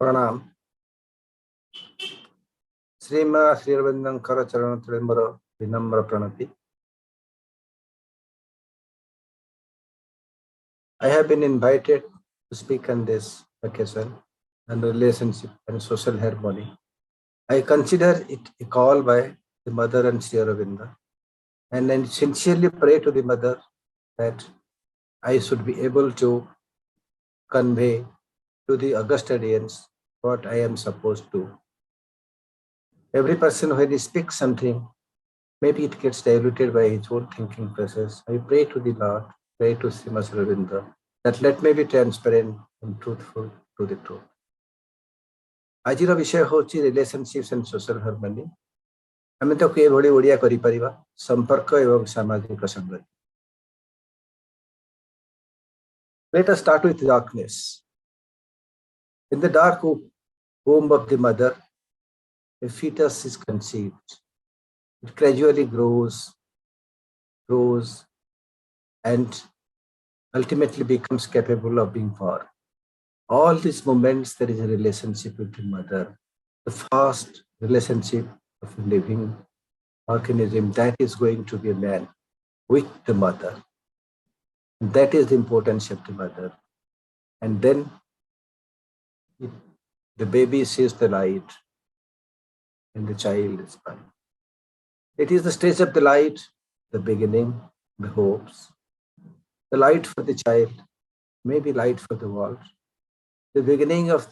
प्रणाम श्रीमा श्री अरविंदंकर चरण तले मोर विनम्र Pranati. I have been invited to speak on this occasion on relationship and social harmony. I consider it a call by the mother and Sri Aurobindo, and I sincerely pray to the mother that I should be able to convey to the august audience what I am supposed to. Every person when he speaks something, maybe it gets diluted by his own thinking process. I pray to the Lord, pray to Srimad Aurobindo, that let me be transparent and truthful to the truth. आजिर विषय होची relationships and social harmony. आम तो ये भली ओडिया करि परिबा संपर्क एवं सामाजिक संगति। Let us start with darkness. In the dark womb of the mother, a fetus is conceived. It gradually grows, and ultimately becomes capable of being born. All these moments, there is a relationship with the mother, the first relationship of a living organism that is going to be a man with the mother. And that is the importance of the mother. And then the baby sees the light and the child is born. It is the stage of the light, the beginning, the hopes. The light for the child, maybe light for the world. The beginning of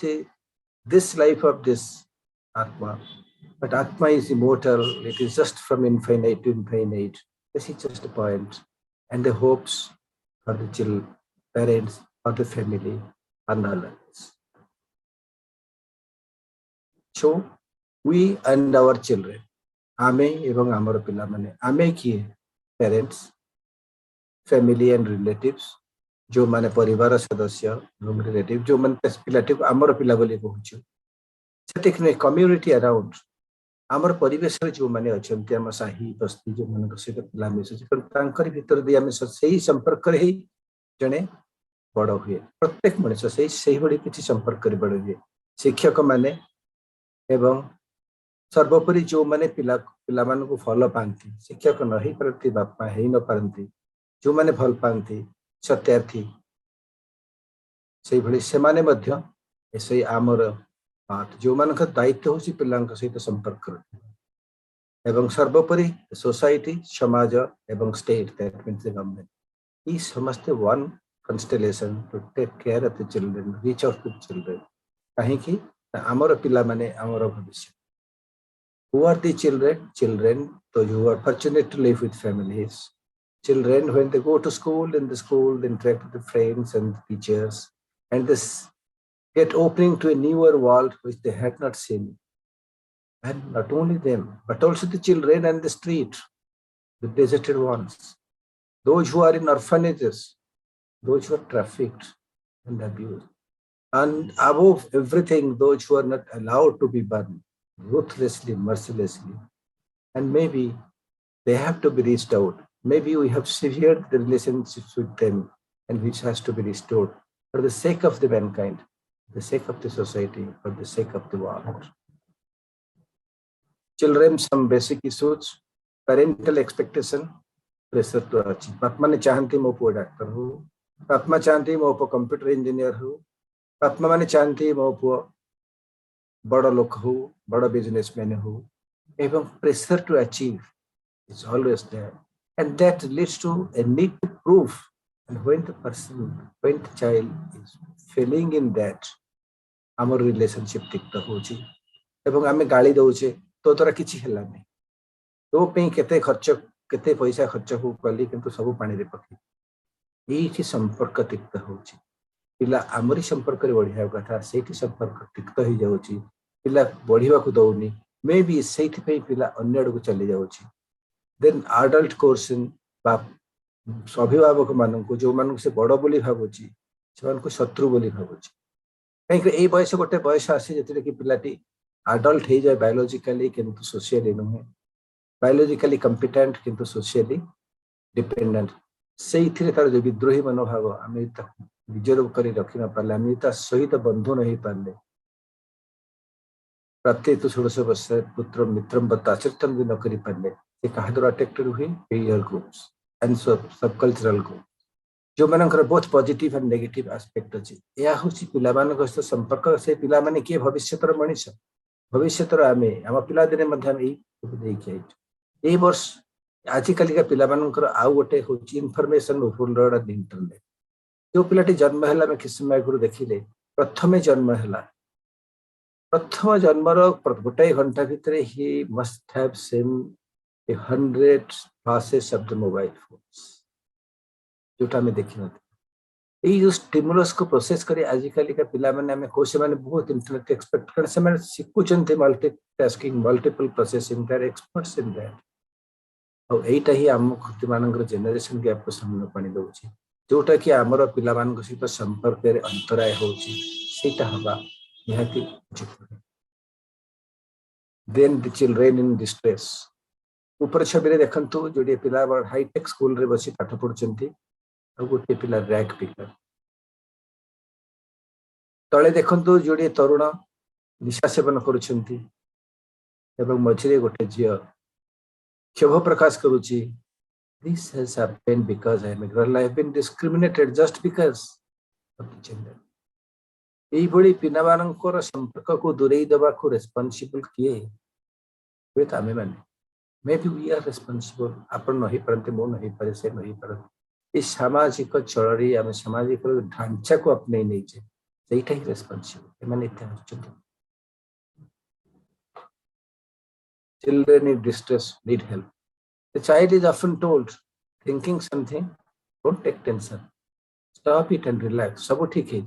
this life of this Atma. But Atma is immortal. It is just from infinite to infinite. This is just a point. And the hopes for the children, parents, for the family, are nullness. So, we and our children, आमे एवं आमर पिला माने आमे किए parents family and relatives जो माने परिवार सदस्य एवं रिलेटिव जो माने पिलाटी आमर पिला बोली कहूछु सेटिक ने कम्युनिटी अराउंड आमर परिवेश रे जो माने अछंती हम साही बस्ती जो मन सहित पिला मिसु पण तांकर भीतर दि हम सही संपर्क रे जने बड़ हुए प्रत्येक मनुष्य सही बड़ी किछि संपर्क रे बड़ हुए शिक्षक माने एवं सर्वोपरि जो माने पिला मान को फल पाती शिक्षक नहीं पारती बापा है न पारती जो माने भल पाती सत्यार्थी से भली से माने मध्य ऐसे आमर पाठ जो मान का दायित्व होची पिलांक सहित संपर्क करते एवं सर्वोपरि सोसाइटी समाज एवं state that means the government ई समस्त one constellation to take care of the children reach out to children काहे कि आमर पिला माने आमर भविष्य. Who are the children? Children, those who are fortunate to live with families. Children, when they go to school, in the school, they interact with the friends and the teachers, and this get opening to a newer world which they had not seen. And not only them, but also the children and the street, the deserted ones, those who are in orphanages, those who are trafficked and abused. And above everything, those who are not allowed to be born ruthlessly, mercilessly, and maybe they have to be restored. Maybe we have severed the relationships with them, and which has to be restored for the sake of the mankind, for the sake of the society, for the sake of the world. Children, some basic issues, parental expectation, pressure to achieve. Papma ne chahanti mo puo doctor ho, papma chahanti mo puo computer engineer ho, papma mane chahanti mo puo बड़ा लोक हो बड़ा businessman हो एवं pressure to achieve is always there, and that leads to a need to prove. And when the child is failing in that, our relationship तिक्त होची एवं आमे गाली दउचे तो तोरा किछि हेला नै तो पे केते पैसा खर्च हो कली किंतु सब पानी रे पकी एठी संपर्क तिक्त होची पिला आमरी संपर्क रे बढ़िया कथा सेठी संपर्क तिक्त हो जाउची पिला बढ़िया को दउनी मे बी सेठी पे पिला अन्य आड़ को चली जाउची. देन एडल्ट कोर्सन बा अभिभावक मान को जो मान से बड़ बोली भाबुची से मान को शत्रु बोली भाबुची कहीं ए बयस गोटे बयस आसी जेते कि पिलाटी एडल्ट हे जाय बायोलॉजिकली किंतु सोशली नुहे बायोलॉजिकली कॉम्पिटेंट किंतु सोशली डिपेंडेंट से तार जो विद्रोही मनोभाव आम निजर कर रखी न पारे आम सहित बंधु नहीं पारे प्राप्ति तो 16 वर्ष पुत्र मित्रम बत्ताचिरतम भी न करि पारे से कहा द्वारा अट्रैक्टेड हुए पीयर ग्रुप्स एंड सब कल्चरल ग्रुप जो मानकर both positive and negative aspect अछि या होछि पिला मानक सहित संपर्क से पिला माने के भविष्यतर मनीष भविष्यतर आमे हम पिला दिने मध्ये हम एई देखि आइछ एई वर्ष आजिकल का पिला मानकर आउ गोटे होछि इन्फॉर्मेशन ओवरलोड इंटरनेट जो पिलाटी जन्म हैला में किस समय गुरु देखिले प्रथमे जन्म हैला प्रथम जन्मर गोटे घंटा भितर he must have seen 100 flashes of the mobile phones जोटा में देखि न এই जो स्टिमुलस को प्रोसेस करी आजिकल का पिला माने हमें कोसे माने बहुत इंटेलेक्ट एक्सपेक्ट कर से माने सिकुचंते multitasking multiple processing they are experts in that और एटा ही हम खुद मानकर जनरेशन गैप को सामने पानी दउची जोटा कि हमर पिला मान सहित संपर्क रे अंतराय होची सेटा हवा निहाती उचित then the children in distress ऊपर छबिरे देखंतु जोडी पिला हाईटेक स्कूल रे बसी पाठ पढुचंती और गोटे पिला रैक पिकर तले देखंतु जोडी तरुण निशा सेवन करुछंती एवं मझिरे गोटे जियो क्षोभ प्रकाश करुची this has happened because I am a girl. I have been discriminated just because of the gender. এই বড়ি পিনা মানଙ୍କର সম্পর্কକୁ ଦୂରେଇ ଦେବାକୁ ରେସ୍ପନ୍ସିବଲ୍ କିଏ ହୁଏ ତ ଆମେମାନେ ମେ ବି वी आर ରେସ୍ପନ୍ସିବଲ୍ ଆପଣ ନହେଇ ପାରନ୍ତି ମୁଁ ନହେଇ ପାରେ ସେ ନହେଇ ପାରନ୍ତି এই ସାମାଜିକ ଚଳଣି ଆମେ ସାମାଜିକ ଢାଞ୍ଚାକୁ ଆପନେଇ ନେଇଛେ ସେଇଟା ହିଁ ରେସ୍ପନ୍ସିବଲ୍ ଏମାନେ ଏତେ ଆସୁଛନ୍ତି children in distress need help. The child is often told, thinking something, don't take tension. Stop it and relax. सब ठीक है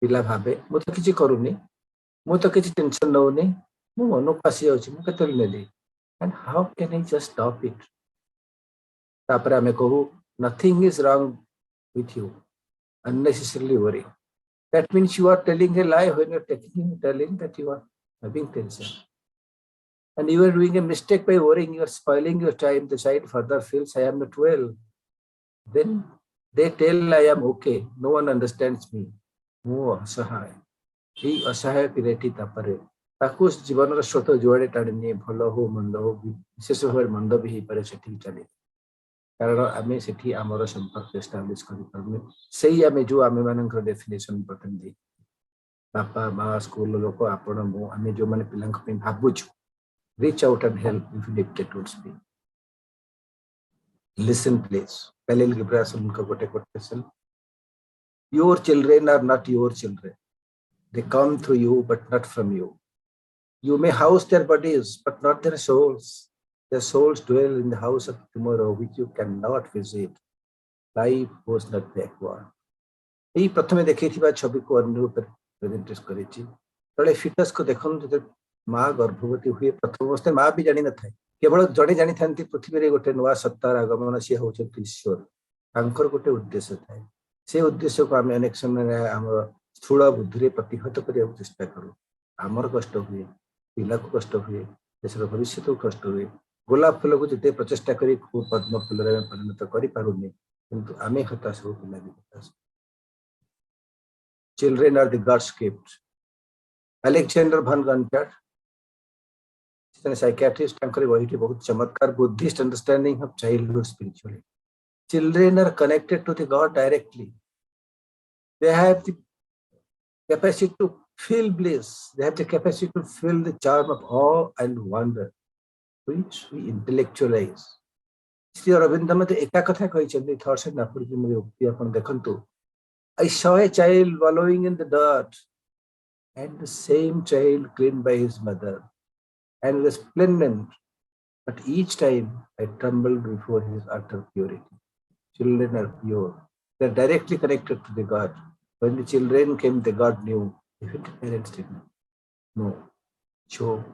पिला भाबे मु तो किछि करूनी मु तो किछि टेंशन नउनी मु मनो पासी होछि मु केतल नेली and how can I just stop it तापर हमें कहू nothing is wrong with you unnecessarily worry that means you are telling a lie when you are telling that you are having tension and you are doing a mistake by worrying, you are spoiling your time. The child further feels I am not well. Then they tell I am okay. No one understands me. ମୁଁ ଅସହାୟ ଏଇ ଅସହାୟ ପିଲାଟି ତାପରେ ତାକୁ ଜୀବନର ସ୍ରୋତ ଯୁଆଡେ ଟାଣି ନିଏ ଭଲ ହଉ ମନ୍ଦ ହଉ ବିଶେଷ ଭାବରେ ମନ୍ଦ ବି ହେଇପାରେ ସେଠିକି ଚାଲେ କାରଣ ଆମେ ସେଠି ଆମର ସମ୍ପର୍କ ଏଷ୍ଟାବ୍ଲିଶ କରିପାରୁନେ ସେଇ ଆମେ ଯୋଉ ଆମେ ମାନଙ୍କର ଡେଫିନେସନ ବର୍ତ୍ତମାନ ଦେଇ ବାପା ମା ସ୍କୁଲ ଲୋକ ଆପଣ ମୁଁ ଆମେ ଯୋଉମାନେ ପିଲାଙ୍କ ପାଇଁ ଭାବୁଛୁ reach out and help if addicted towards me. Listen, please. Khalil Gibran unka gote quotation. Your children are not your children. They come through you, but not from you. You may house their bodies, but not their souls. Their souls dwell in the house of tomorrow, which you cannot visit. Life goes not backward. এই প্রথমে দেখিଥିବା ছবিକୁ ଅନ୍ୟ ଉପରେ present କରିଛି ତଳେ fits को ଦେଖନ୍ତୁ माँ गर्भवती हुए प्रथम अवस्था माँ भी जानी न था केवल जड़े जानी था पृथ्वी रे गोटे नुआ सत्तार आगमन सी होचंती ईश्वर तांकर गोटे उद्देश्य थाए से उद्देश्य को आम अनेक समय आम स्थूल बुद्धि रे प्रतिहत करने चेष्टा करूँ आमर कष्ट हुए पिला को कष्ट हुए देशर भविष्य को कष्ट हुए गोलाप फूल को जिते प्रचेषा कर पद्म फूल परिणत करें किंतु आमे हताश हो पिला भी हताश children are the god's gift Alexander भन गनप्याड psychiatrist बहुत चमत्कार Buddhist understanding of childhood spiritually children are connected to the God directly they have the capacity to feel bliss they have the capacity to feel the charm of awe and wonder which we intellectualize Shri Aurobindo मते एका कथा कहिसेंती thoughts and affirmation में उक्ति अपन देखंतु I saw a child wallowing in the dirt and the same child cleaned by his mother and resplendent, but each time I trembled before his utter purity. Children are pure. They are directly connected to the God. When the children came, the God knew. Even the parents did not. No. So,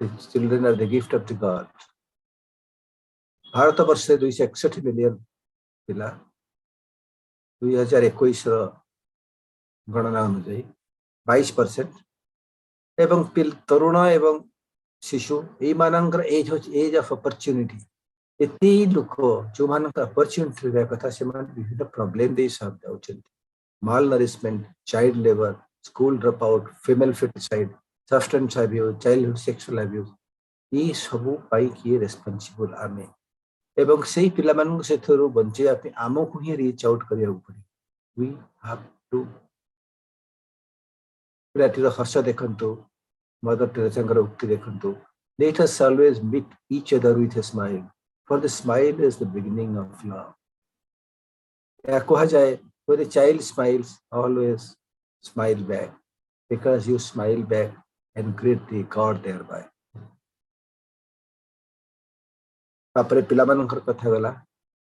the children are the gift of the God. Bharat वर्ष 261 million पिला 2021 गणना अनुसार 22% एवं तरुण एवं शिशु एई मानकर as of opportunity एती लोक जो मानकर अपॉर्चुनिटी रे कथा से मान विभिन्न प्रॉब्लम दे सब जाउछन malnourishment child labour school drop out female foeticide substance abuse, childhood sexual abuse, ये सबू पाई किए रेस्पॉन्सिबल आमे एवं सेही पिलाମାନଙ୍କୁ सेथरू बंचेया पे आमको ही रीच आउट करिया पड़े वी हैव टू पिलाटीर हस देखंतु मदर टेरेसाଙ୍କର उक्ति देखंतु let us always meet each other with a smile for the smile is the beginning of love या कहा जाए when a child smiles always smile back because you smile back and greet the God thereby तापरे पिलाମାନଙ୍କର କଥା गला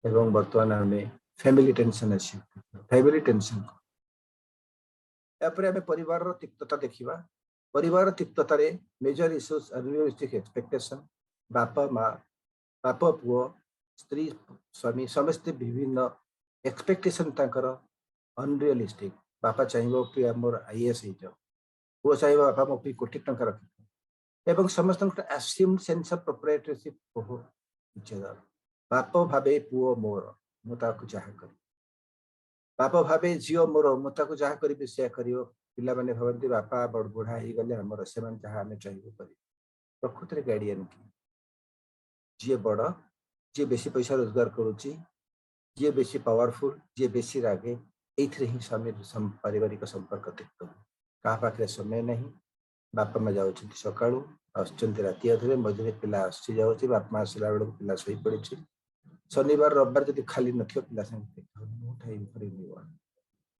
एवं वर्तमान आमे family tension अछि फैमिली टेंशन यापरे आमे परिवार रो तिक्तता देखिबा परिवार तिक्तता रे मेजर इश्यूज अनरियलिस्टिक एक्सपेक्टेशन बापा माँ बापा पुओ स्त्री स्वामी समस्त विभिन्न एक्सपेक्टेशन तांकर अनरियलिस्टिक बापा चाहिबो कि हमर आईएएस हे जाओ पुओ चाहिबो बापा मो पि कोटी टंका रखि एवं समस्त अस्यूम सेंस ऑफ प्रोप्राइटरशिप हो इच्छा बापा भाबे पुओ मोर मु ताकु चाह करी बापा भाबे झियो मोर मु ताकु चाह करी से करियो पिला माने भाबंती बापा बड़ बुढ़ा ही गले हमर सेमान चाह हमें चाहिबो करी प्रकृति रे गार्डियन की जे बड़ जे बेसी पैसा रोजगार करूची जे बेसी पावरफुल जे बेसी रागे एथरे ही स्वामी पारिवारिक संपर्क तिक्त का पाखरे समय नहीं बापा माँ जाउछ सकाळू आछंती राति अधरे मझरे पिला आसी जाउछ बापा माँ आसला बेलू पिला सोई पड़िछि शनिवार रविवार जदि खाली नथियो पिला संगे उठाई करे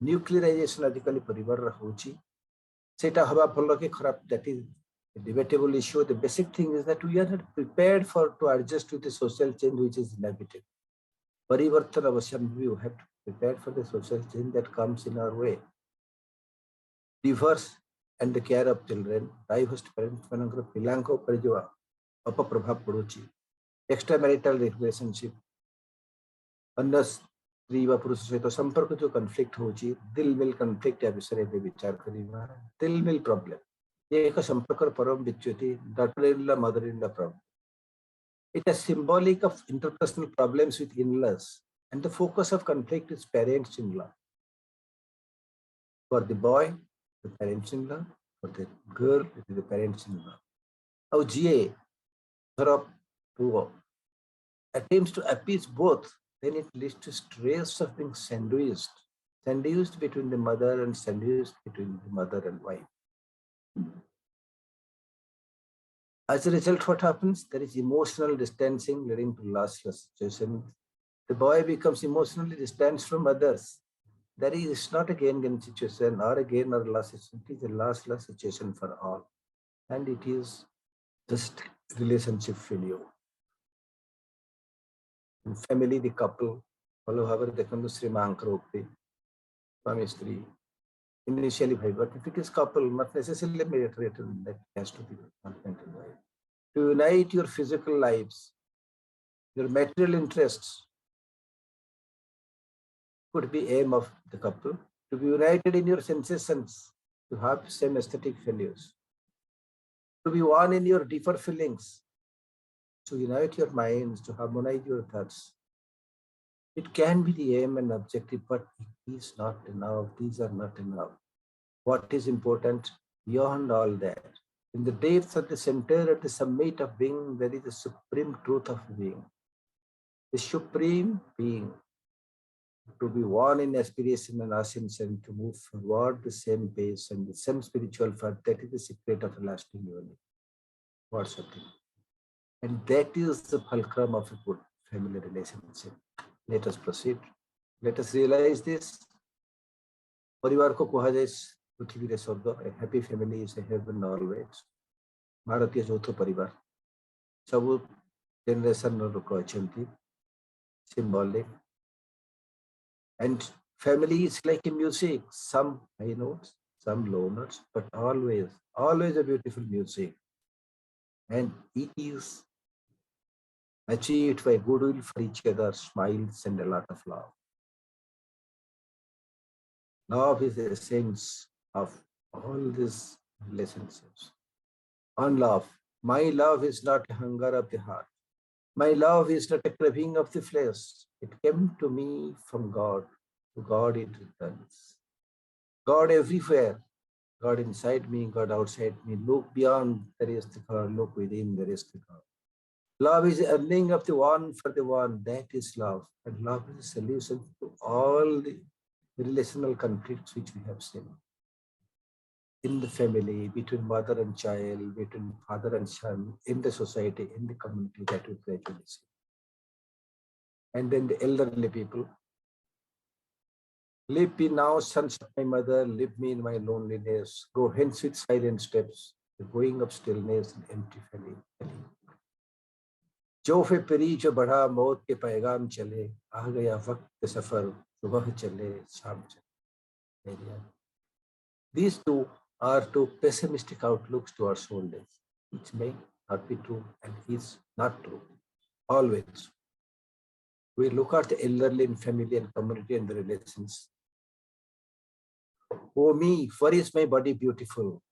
न्यूक्लियराइजेशन आजिकल परिवार होउछि सेटा हवा भलो कि खराब that is debatable issue the basic thing is that we are not prepared for to adjust with the social change which is inevitable परिवर्तन अवश्य we have to prepare for the social change that comes in our way divorce and the care of children divorced parents manଙ୍କର ପିଲାଙ୍କ ଉପରେ जो अपप्रभाव पड़ुछि extra marital relationship अन्य स्त्री व पुरुष सहित संपर्क जो कॉन्फ्लिक्ट होछि दिल मिल कॉन्फ्लिक्ट या विषय में विचार करिबा दिल मिल प्रॉब्लम ये एक संपर्क परम विच्युति daughter in law mother in law problem it is symbolic of interpersonal problems with in-laws and the focus of conflict is parents in law for the boy the parents in law for the girl it is the parents in law au jiye thar puo attempts to appease both then it leads to stress of being sandwiched between the mother and sandwiched between the mother and wife. As a result, what happens? There is emotional distancing leading to lossless situations. The boy becomes emotionally distanced from others. That is, it's not a gain-gain situation or a gain or loss situation. It is a loss-loss situation for all. And it is just relationship failure. In family, the couple, follow however they come to Sri Mahankropti, Swami Stri, initially but if it is couple, not necessarily military, that has to be husband and wife. To unite your physical lives, your material interests could be aim of the couple. To be united in your sensations, to have same aesthetic values. To be one in your deeper feelings, to unite your minds, to harmonize your thoughts. It can be the aim and objective, but it is not enough. These are not enough. What is important beyond all that? In the depths of the center, at the summit of being, there is the supreme truth of being. The supreme being, to be one in aspiration and ascension, to move forward the same pace and the same spiritual path. That is the secret of lasting unity. What's the thing? And that is the fulcrum of a good family relationship. Let us proceed. Let us realize this. परिवार को कहा जाए पृथ्वी रे स्वर्ग a happy family is a heaven always. भारतीय चौथ परिवार सब generation लोक अछंती symbolic and family is like a music, some high notes, some low notes, but always a beautiful music, and it is achieved by goodwill for each other, smiles, and a lot of love. Love is the essence of all these relationships. On love, my love is not a hunger of the heart. My love is not a craving of the flesh. It came to me from God. To God it returns. God everywhere. God inside me, God outside me. Look beyond, there is the God. Look within, there is the God. Love is earning of the one for the one. That is love. And love is a solution to all the relational conflicts which we have seen. In the family, between mother and child, between father and son, in the society, in the community, that we gradually see. And then the elderly people. Leave me now, sons of my mother, leave me in my loneliness. Go hence with silent steps, the going of stillness and empty feeling. जो फे परी जो बढ़ा मौत के पैगाम चले आ गया वक्त सफर सुबह चले शाम चले. These two are two pessimistic outlooks to our soul days, which may not be true and is not true. Always. We look at the elderly in family and community and the relations. Oh me, where is my body beautiful?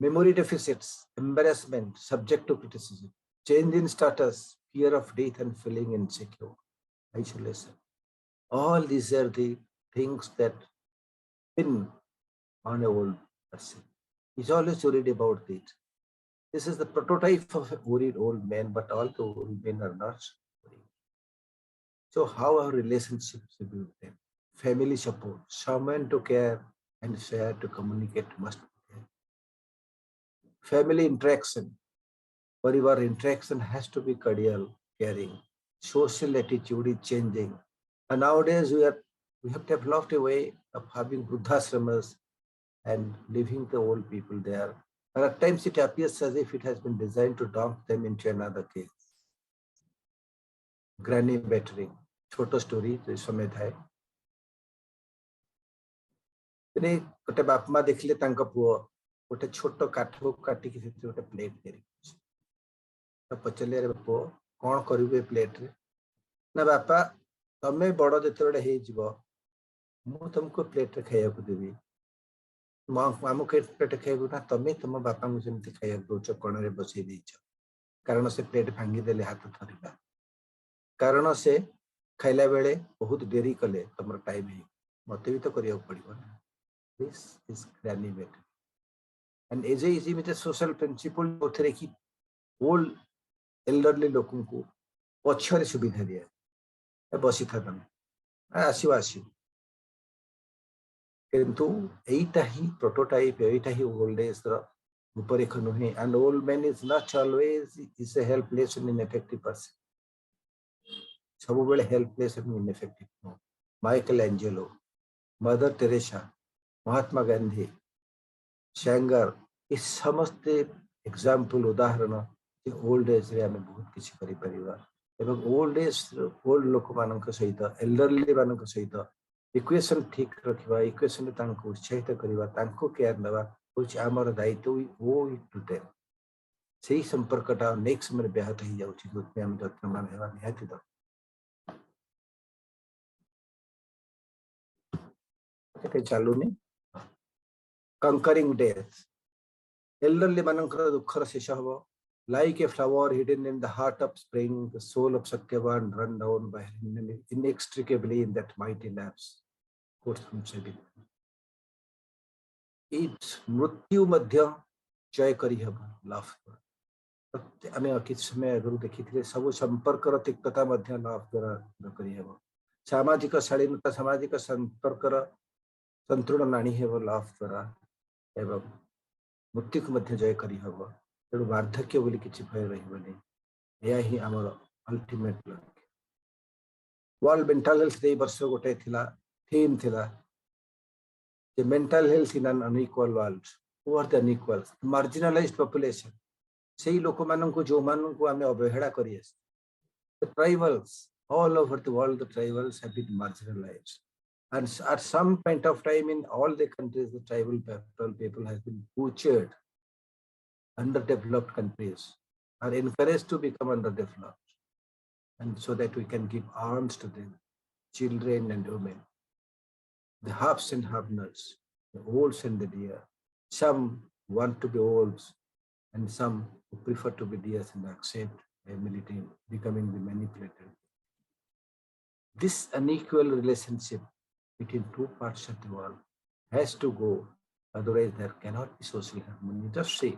Memory deficits, embarrassment, subject to criticism, change in status, fear of death and feeling insecure, isolation. All these are the things that pin on a old person. He's always worried about it. This is the prototype of a worried old man, but all the old men are not worried. So how our relationships with them? Family support, someone to care and share to communicate must be there. Family interaction, parivar interaction has to be cordial, caring. Social attitude is changing. And nowadays we have developed a way of having vruddhashramas and leaving the old people there. And at times it appears as if it has been designed to dump them into another case. Granny battering. Choto story, जो समय था. गोटे बाप माँ देखले तांका पुओ गोटे छोट काठ को काटिकी से गोटे प्लेट तैयारी तो पचले रे पुओ कौन करिवे प्लेट रे ना बापा तमे बड़ जेतेबेले हे जिवो मु तुमको प्लेट रे खाइया को देबी मामू के प्लेट खाइबो ना तमे तुम बापा मु जेमति खाइया दोच कोण रे बसई देछ कारण से प्लेट भांगी देले हाथ थरिबा कारण से खाइला बेले बहुत देरी कले तमर टाइम हे मते भी तो करिया पड़िबो ना. This is granny battering. And as a easy with a social principle, उठरे की old elderly लोगों को पछरे सुविधा दिया बसी था तमे आसीव आसीव किंतु एटा ही प्रोटोटाइप एटा ही ओल्ड एज रो रूपरेख नुहे. And old man is not always is a helpless and ineffective person. सब बेले helpless and ineffective no. Michelangelo, Mother Teresa, Mahatma Gandhi, शैंगर, इस समस्त एग्जाम्पल उदाहरण ओल्ड एज रे आमे बहुत किछि करि परिबा एवं ओल्ड एज ओल्ड लोक मानक सहित एल्डरली मानक सहित इक्वेशन ठीक रखिबा इक्वेशन तांको उत्साहित करिबा तांको केयर नबा कुछ आमर दायित्व वो टू देम सेही संपर्कटा नेक्स्ट समय ब्याहत ही जाउछि जोते हम जत्नमान हेबा निहाती द एते चालुनी conquering death. Elderly manankara dukhara shesha habo. Like a flower hidden in the heart of spring, the soul of Satyavan run down by inextricably in that mighty lapse. Quotes from Savitri. It's mrityu madhya jay kari haba, laughter. ଆମେ କିଛି ସମୟ ଆଗରୁ ଦେଖିଥିଲେ ସବୁ ସମ୍ପର୍କର ତିକ୍ତତା ମଧ୍ୟ ଲାଭ ଦ୍ୱାରା କରି ହେବ. ସାମାଜିକ ଶାଳୀନତା ସାମାଜିକ ସମ୍ପର୍କର ସନ୍ତୁଳନ ଆଣି ହେବ ଲାଭ ଦ୍ୱାରା ଏବଂ मृत्यु को मध्य जय करी हबो तेणु वार्धक्य बोली किछि भय रहिबनी या ही हमर अल्टीमेट लक्ष्य. वर्ल्ड मेंटल हेल्थ डे वर्ष गोटे थिला थीम थिला जे mental health in an unequal world. Who are the unequal marginalised population सेही लोक मानन को जो मानन को हमें अवहेला करी आस. The tribals all over the world the tribals have been marginalized. And at some point of time in all the countries, the tribal people have been butchered. Underdeveloped countries are encouraged to become underdeveloped. And so that we can give arms to them, children and women, the haves and have-nots, the olds and the dear. Some want to be olds and some who prefer to be dears and accept humility, becoming the manipulated. This unequal relationship between two parts of the world has to go Otherwise, there cannot be social harmony. Just see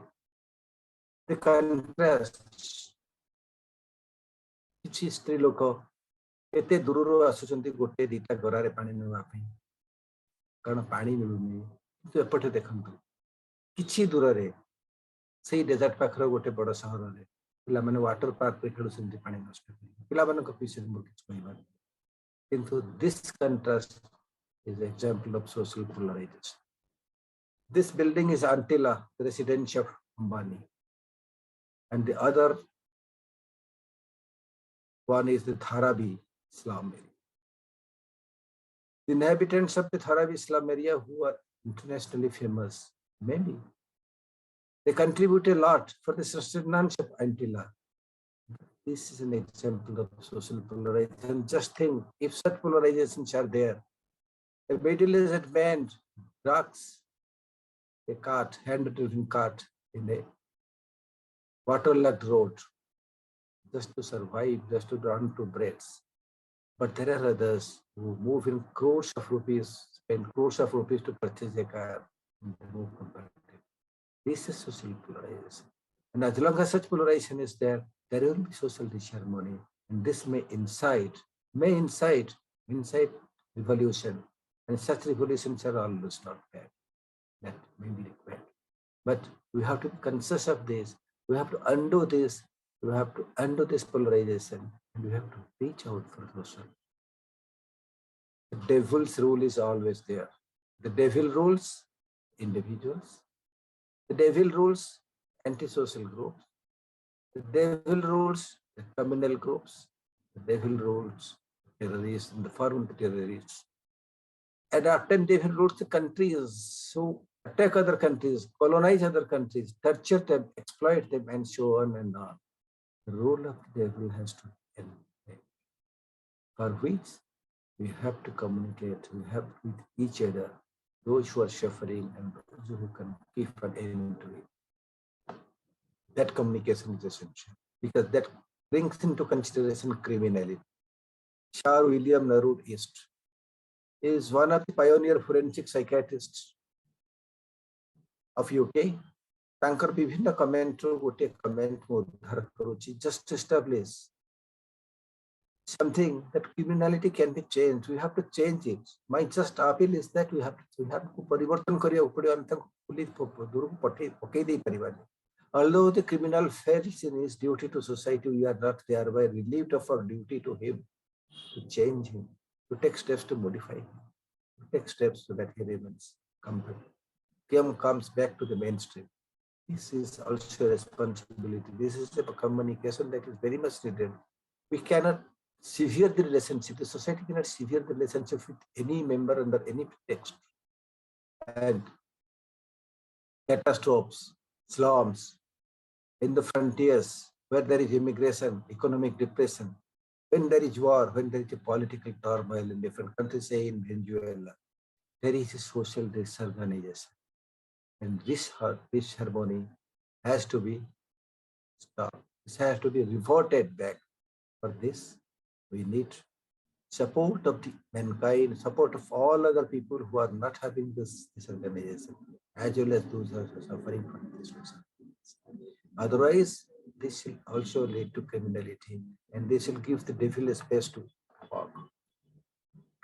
the contrast. କିଛି ସ୍ତ୍ରୀ ଲୋକ ଏତେ ଦୂରରୁ ଆସୁଛନ୍ତି ଗୋଟେ ଦିଟା ଗରାରେ ପାଣି ନେବା ପାଇଁ, କାରଣ ପାଣି ମିଳୁନି। କିନ୍ତୁ ଏପଟେ ଦେଖନ୍ତୁ, କିଛି ଦୂରରେ ସେଇ ଡେଜର୍ଟ ପାଖରେ ଗୋଟେ ବଡ଼ ସହରରେ ପିଲାମାନେ ୱାଟର ପାର୍କରେ ଖେଳୁଛନ୍ତି ପାଣି ନଷ୍ଟ କରି। ପିଲାମାନଙ୍କ ବିଷୟରେ ମୁଁ କିଛି କହିପାରୁନି, କିନ୍ତୁ this contrast is an example of social polarization. This building is Antilla, the residence of Ambani, and the other one is the Dharavi slum area. The inhabitants of the Dharavi slum area who are internationally famous, maybe they contribute a lot for the sustenance of Antilla. This is an example of social polarization. Just think, if such polarizations are there, a middle-aged man drags a cart, hand-driven cart in a waterlogged road just to survive, just to run to breads. But there are others who move in crores of rupees, spend crores of rupees to purchase a car and move comparatively. This is social polarization. And as long as such polarization is there, there will be social disharmony. And this may incite revolution. And such revolutions are always not bad. That may be required. But we have to be conscious of this. We have to undo this. We have to undo this polarization. And we have to reach out for social. The devil's rule is always there. The devil rules individuals. The devil rules anti-social groups. The devil rules the communal groups. The devil rules terrorists in the form of the terrorists. And often devil rules the countries who attack other countries, colonize other countries, torture them, exploit them, and so on and on. The role of the devil has to end. For which we have to communicate, we have with each other, those who are suffering and those who can keep an end to it. That communication is essential because that brings into consideration criminality. Sir William Narud East is one of the pioneer forensic psychiatrists of UK. ତାଙ୍କର ବିଭିନ୍ନ କମେଣ୍ଟରୁ ଗୋଟେ comment ମୁଁ ଉଦ୍ଧାର କରୁଛି, just to establish something that criminality can be changed. We have to change it. My just appeal is that we have to परिवर्तन କରିବାକୁ पड़िବ, ଆମେ ତାଙ୍କୁ ପୁଲିସ ଦୂରକୁ ପକେଇ ଦେଇ ପାରିବାନି. Although the criminal fails in his duty to society, we are not thereby relieved of our duty to him, to change him, to take steps to modify him, to take steps so that he remains comes back to the mainstream. This is also a responsibility. This is a communication that is very much needed. We cannot sever the relationship. The society cannot sever the relationship with any member under any pretext. And catastrophes, slums, in the frontiers, where there is immigration, economic depression, when there is war, when there is a political turmoil in different countries, say in Venezuela, there is a social disorganization. And this harmony has to be stopped. This has to be reverted back. For this, we need support of the mankind, support of all other people who are not having this disorganization, as well as those who are suffering from this disorganization. Otherwise, this will also lead to criminality, and this will give the devil a space to walk.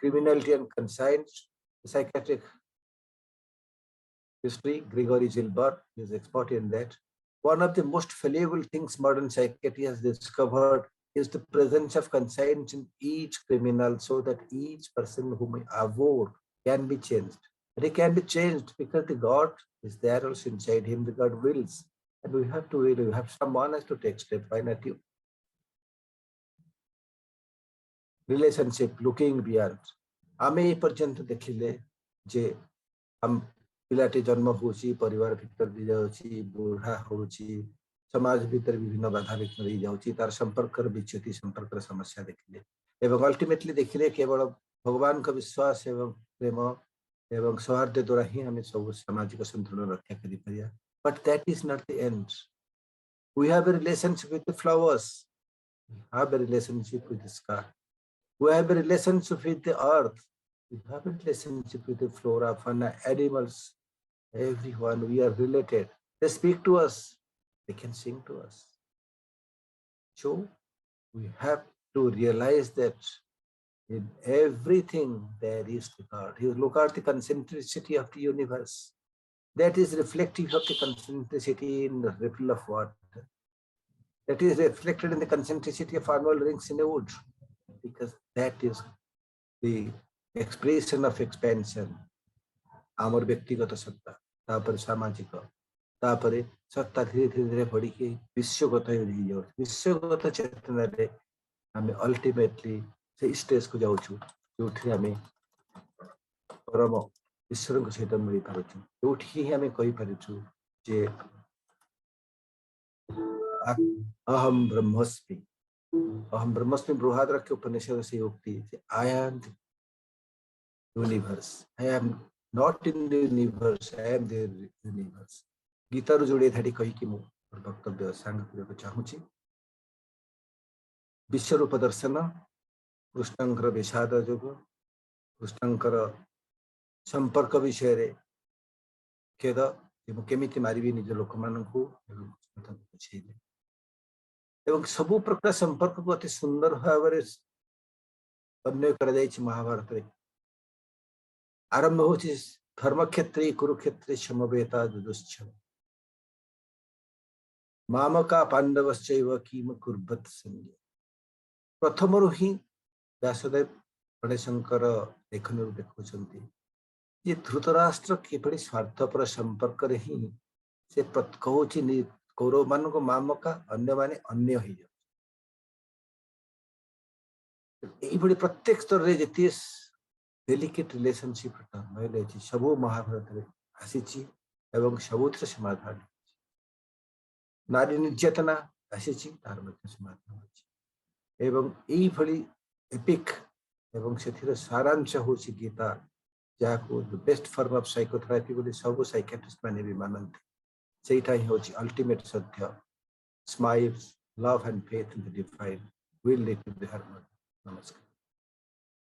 Criminality and conscience, psychiatric history, Gregory Gilbert is expert in that. One of the most valuable things modern psychiatry has discovered is the presence of conscience in each criminal, so that each person whom we abhor can be changed. And he can be changed because the God is there also inside him, the God wills. And we have to will, we have someone has to take step. Why not you? Relationship, looking beyond. आमे ए पर्यंत देखिले जे हम पिलाटी जन्म होची, परिवार भीतर दी जाउची, बुढ़ा होची, समाज भीतर विभिन्न बाधा विघ्न दी जाउची, तार संपर्क विच्युति संपर्क समस्या देखिले एवं अल्टीमेटली देखिले केवल भगवान का विश्वास एवं प्रेम एवं सौहार्द द्वारा ही हमें सब सामाजिक संतुलन रक्षा करि परिया. But that is not the end. We have a relationship with the flowers. We have a relationship with the sky. We have a relationship with the earth. We have a relationship with the flora, fauna, animals, everyone, we are related. They speak to us, they can sing to us. So we have to realize that in everything there is regard. You look at the concentricity of the universe. That is reflective of the concentricity in the ripple of water. That is reflected in the concentricity of annual rings in a wood, because that is the expression of expansion. आमर व्यक्तिगत सत्ता, तापर सामाजिक, तापर सत्ता धीरे धीरे बढ़ी के विश्वगत हो विश्वगत चेतना रे हमें अल्टीमेटली से स्टेज को जाउछु जोठी हमें परम ईश्वर को सहित मिल पारुछु, जोठी हमें कहि पारुछु जे अहम ब्रह्मस्मि। अहम ब्रह्मस्मि बृहदारण्यक उपनिषद से उक्ति, I am the universe, I am not in the universe, I am the universe. Gita रो जोड़े धाड़ी कही कि मु वक्तव्य सांग करबा चाहूची। विश्व रूप दर्शन, कृष्णंकर विषाद जोग, कृष्णंकर संपर्क विषय रे खेद मु केमिति मारिबी निज लोक मानकू बुझेइले एवं सबु प्रकार संपर्क को अति सुंदर भाव अन्वय कर जाइछि महाभारत रे। आरंभ होछि धर्म क्षेत्रे कुरुक्षेत्रे समवेता युधिष्ठिर, मामका पांडवश्चैव किम कुर्वत संजय। प्रथम ही व्यासदेव गणेशंकर लेखन देखुछंती ये धृतराष्ट्र किपरि स्वार्थपर संपर्क रे ही से कहूछि कौरव मान को मामका अन्य माने अन्य हो जाए। यही प्रत्येक स्तर रे जति डेलिकेट रिलेशनशिप टर्म सबू महाभारत रे आसी एवं सबुत्र समाधान। नारी निर्यातना आसी तार समाधान अच्छी एवं यही भली एपिक एवं से सारांश हो गीता, जहाँ को the best form of psychotherapy बोली सब साइकियाट्रिस्ट माने भी मानते। सेटा ही होची अल्टीमेट सत्य। Smiles, love and faith in the divine will lead to the harmony. नमस्कार।